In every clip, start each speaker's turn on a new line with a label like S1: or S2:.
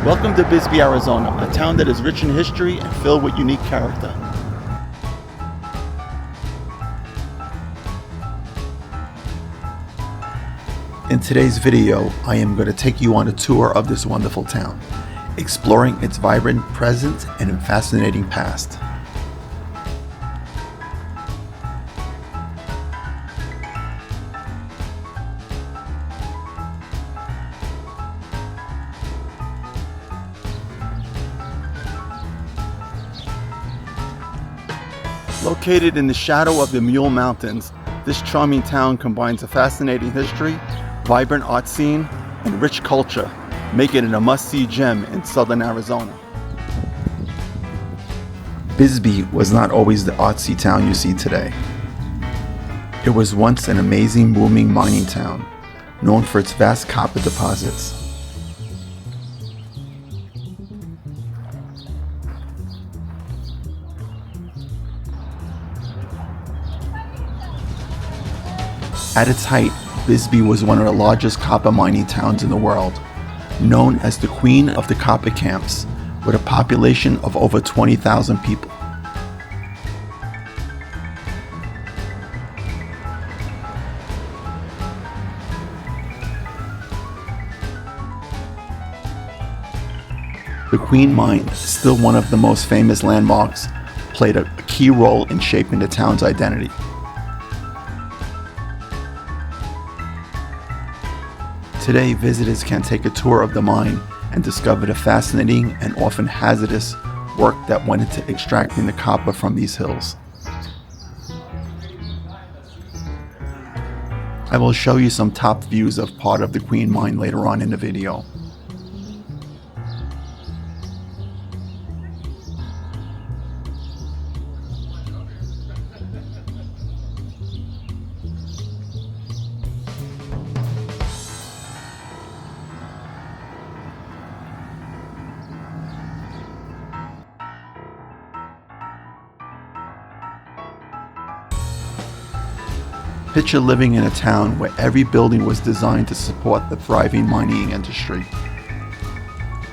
S1: Welcome to Bisbee, Arizona, a town that is rich in history and filled with unique character. In today's video, I am going to take you on a tour of this wonderful town, exploring its vibrant present and fascinating past. Located in the shadow of the Mule Mountains, this charming town combines a fascinating history, vibrant art scene, and rich culture, making it a must-see gem in southern Arizona. Bisbee was not always the artsy town you see today. It was once an amazing, booming mining town, known for its vast copper deposits. At its height, Bisbee was one of the largest copper mining towns in the world, known as the Queen of the Copper Camps, with a population of over 20,000 people. The Queen Mine, still one of the most famous landmarks, played a key role in shaping the town's identity. Today, visitors can take a tour of the mine and discover the fascinating and often hazardous work that went into extracting the copper from these hills. I will show you some top views of part of the Queen Mine later on in the video. Picture living in a town where every building was designed to support the thriving mining industry.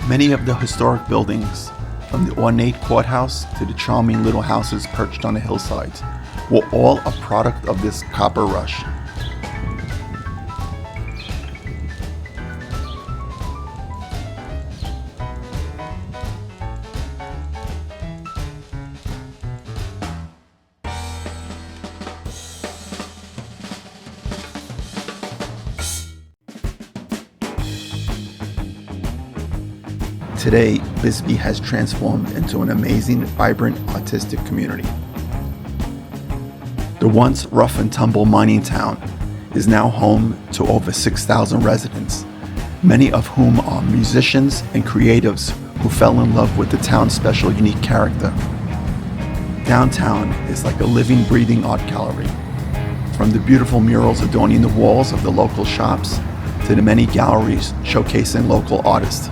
S1: Many of the historic buildings, from the ornate courthouse to the charming little houses perched on the hillsides, were all a product of this copper rush. Today, Bisbee has transformed into an amazing, vibrant, artistic community. The once rough and tumble mining town is now home to over 6,000 residents, many of whom are musicians and creatives who fell in love with the town's special, unique character. Downtown is like a living, breathing art gallery, from the beautiful murals adorning the walls of the local shops to the many galleries showcasing local artists.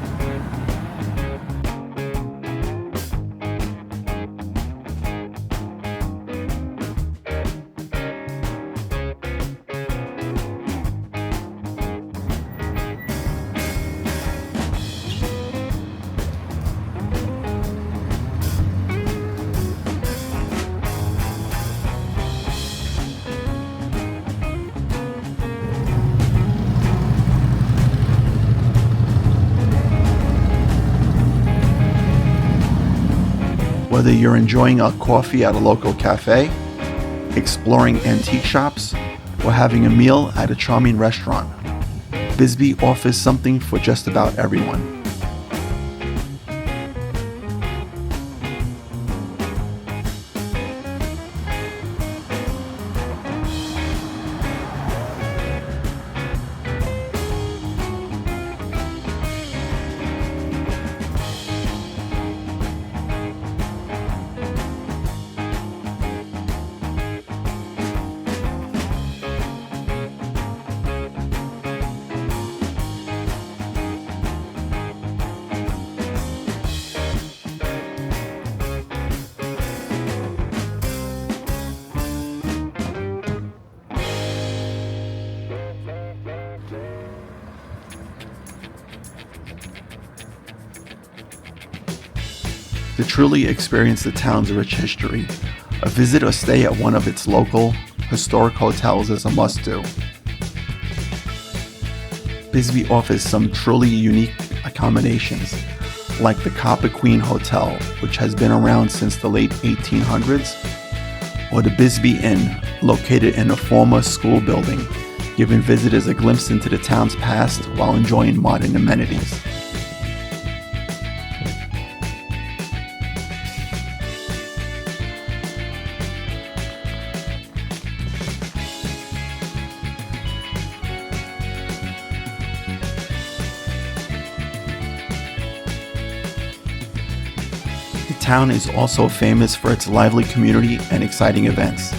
S1: Whether you're enjoying a coffee at a local cafe, exploring antique shops, or having a meal at a charming restaurant, Bisbee offers something for just about everyone. To truly experience the town's rich history, a visit or stay at one of its local, historic hotels is a must-do. Bisbee offers some truly unique accommodations, like the Copper Queen Hotel, which has been around since the late 1800s, or the Bisbee Inn, located in a former school building, giving visitors a glimpse into the town's past while enjoying modern amenities. The town is also famous for its lively community and exciting events.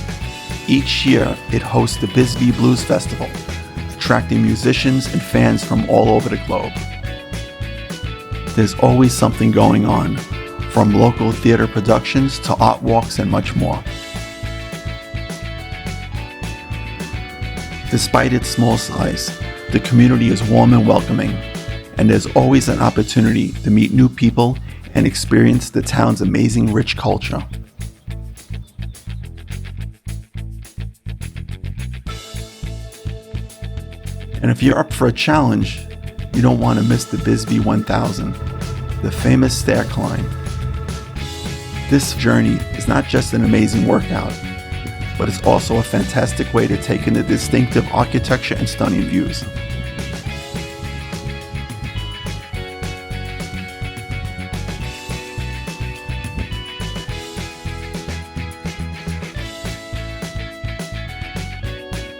S1: Each year, it hosts the Bisbee Blues Festival, attracting musicians and fans from all over the globe. There's always something going on, from local theater productions to art walks and much more. Despite its small size, the community is warm and welcoming, and there's always an opportunity to meet new people and experience the town's amazing rich culture. And if you're up for a challenge, you don't want to miss the Bisbee 1000, the famous stair climb. This journey is not just an amazing workout, but it's also a fantastic way to take in the distinctive architecture and stunning views.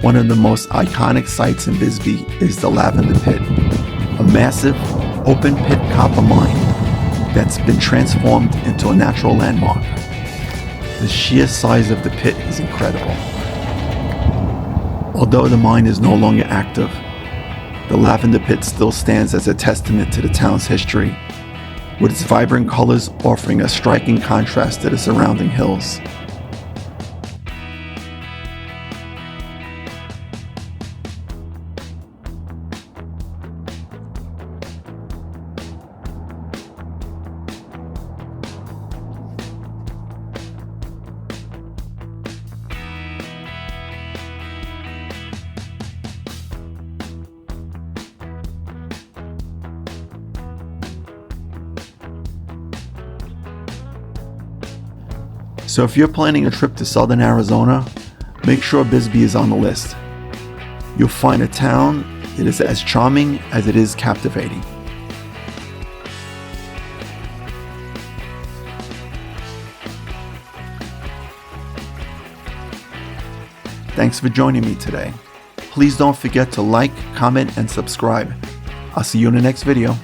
S1: One of the most iconic sites in Bisbee is the Lavender Pit, a massive, open-pit copper mine that's been transformed into a natural landmark. The sheer size of the pit is incredible. Although the mine is no longer active, the Lavender Pit still stands as a testament to the town's history, with its vibrant colors offering a striking contrast to the surrounding hills. So if you're planning a trip to southern Arizona, make sure Bisbee is on the list. You'll find a town that is as charming as it is captivating. Thanks for joining me today. Please don't forget to like, comment, and subscribe. I'll see you in the next video.